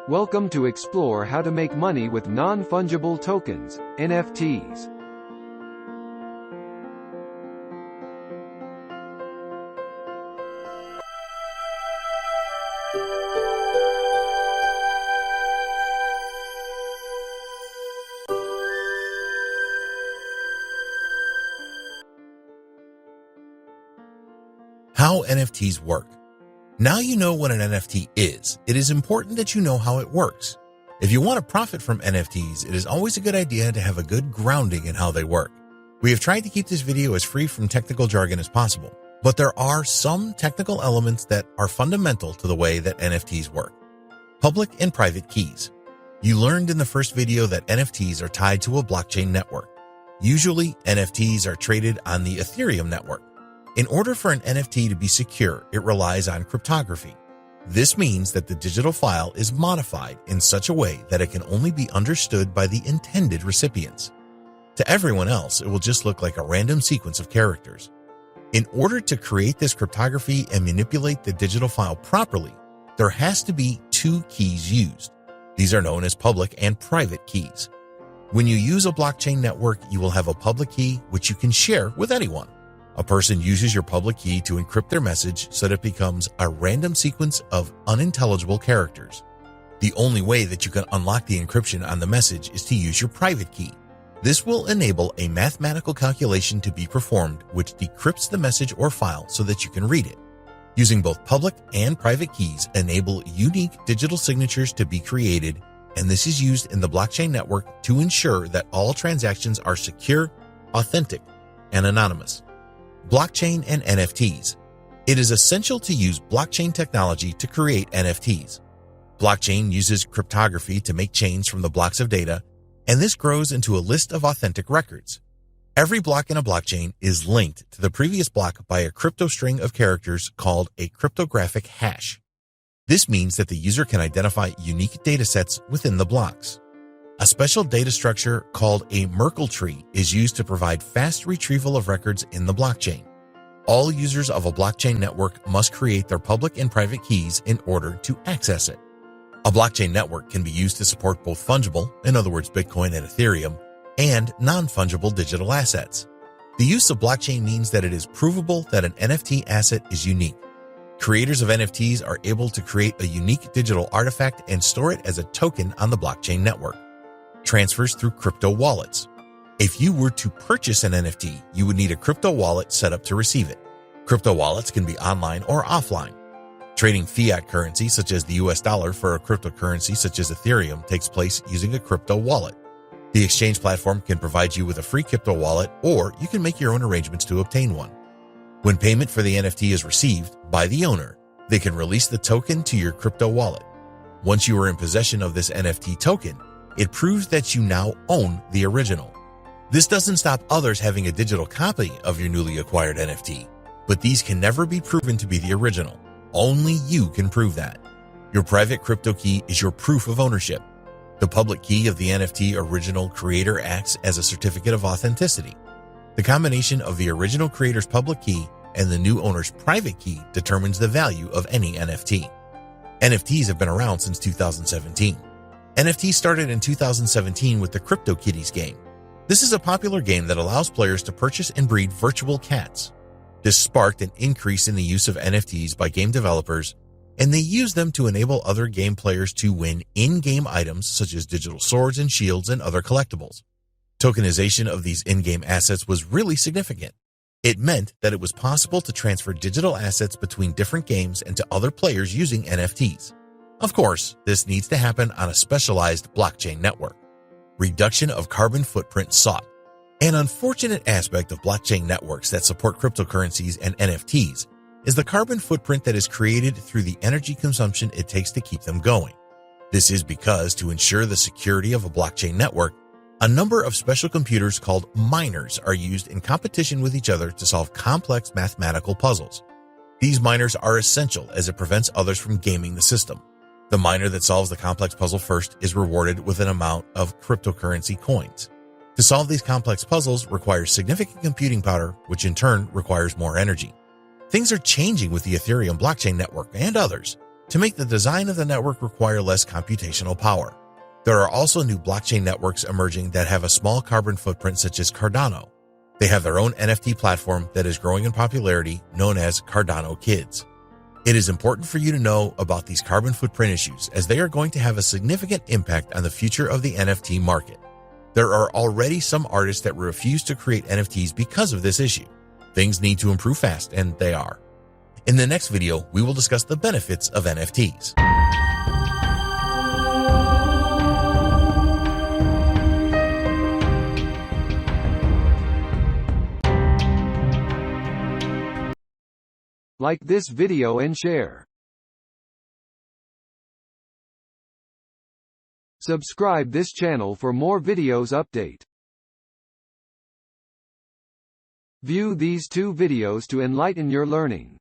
Welcome to explore how to make money with non-fungible tokens, NFTs. How NFTs work. Now you know what an NFT is. It is important that you know how it works. If you want to profit from NFTs, it is always a good idea to have a good grounding in how they work. We have tried to keep this video as free from technical jargon as possible, but there are some technical elements that are fundamental to the way that NFTs work. Public and private keys. You learned in the first video that NFTs are tied to a blockchain network. Usually, NFTs are traded on the Ethereum network. In order for an NFT to be secure, it relies on cryptography. This means that the digital file is modified in such a way that it can only be understood by the intended recipients. To everyone else, it will just look like a random sequence of characters. In order to create this cryptography and manipulate the digital file properly, there has to be two keys used. These are known as public and private keys. When you use a blockchain network, you will have a public key which you can share with anyone. A person uses your public key to encrypt their message so that it becomes a random sequence of unintelligible characters. The only way that you can unlock the encryption on the message is to use your private key. This will enable a mathematical calculation to be performed which decrypts the message or file so that you can read it. Using both public and private keys enable unique digital signatures to be created, and this is used in the blockchain network to ensure that all transactions are secure, authentic, and anonymous. Blockchain and NFTs. It is essential to use blockchain technology to create NFTs. Blockchain uses cryptography to make chains from the blocks of data, and this grows into a list of authentic records. Every block in a blockchain is linked to the previous block by a crypto string of characters called a cryptographic hash. This means that the user can identify unique datasets within the blocks. A special data structure called a Merkle tree is used to provide fast retrieval of records in the blockchain. All users of a blockchain network must create their public and private keys in order to access it. A blockchain network can be used to support both fungible, in other words Bitcoin and Ethereum, and non-fungible digital assets. The use of blockchain means that it is provable that an NFT asset is unique. Creators of NFTs are able to create a unique digital artifact and store it as a token on the blockchain network. Transfers through crypto wallets. If you were to purchase an NFT, you would need a crypto wallet set up to receive it. Crypto wallets can be online or offline. Trading fiat currency such as the US dollar for a cryptocurrency such as Ethereum takes place using a crypto wallet. The exchange platform can provide you with a free crypto wallet, or you can make your own arrangements to obtain one. When payment for the NFT is received by the owner, they can release the token to your crypto wallet. Once you are in possession of this NFT token, it proves that you now own the original. This doesn't stop others having a digital copy of your newly acquired NFT, but these can never be proven to be the original. Only you can prove that. Your private crypto key is your proof of ownership. The public key of the NFT original creator acts as a certificate of authenticity. The combination of the original creator's public key and the new owner's private key determines the value of any NFT. NFTs have been around since 2017. NFTs started in 2017 with the CryptoKitties game. This is a popular game that allows players to purchase and breed virtual cats. This sparked an increase in the use of NFTs by game developers, and they use them to enable other game players to win in-game items such as digital swords and shields and other collectibles. Tokenization of these in-game assets was really significant. It meant that it was possible to transfer digital assets between different games and to other players using NFTs. Of course, this needs to happen on a specialized blockchain network. Reduction of carbon footprint sought. An unfortunate aspect of blockchain networks that support cryptocurrencies and NFTs is the carbon footprint that is created through the energy consumption it takes to keep them going. This is because to ensure the security of a blockchain network, a number of special computers called miners are used in competition with each other to solve complex mathematical puzzles. These miners are essential as it prevents others from gaming the system. The miner that solves the complex puzzle first is rewarded with an amount of cryptocurrency coins. To solve these complex puzzles requires significant computing power, which in turn requires more energy. Things are changing with the Ethereum blockchain network and others. to make the design of the network require less computational power. There are also new blockchain networks emerging that have a small carbon footprint, such as Cardano. They have their own NFT platform that is growing in popularity, known as Cardano Kids. It is important for you to know about these carbon footprint issues, as they are going to have a significant impact on the future of the NFT market. There are already some artists that refuse to create NFTs because of this issue. Things need to improve fast, and they are. In the next video, we will discuss the benefits of NFTs. Like this video and share. Subscribe this channel for more videos update. View these two videos to enlighten your learning.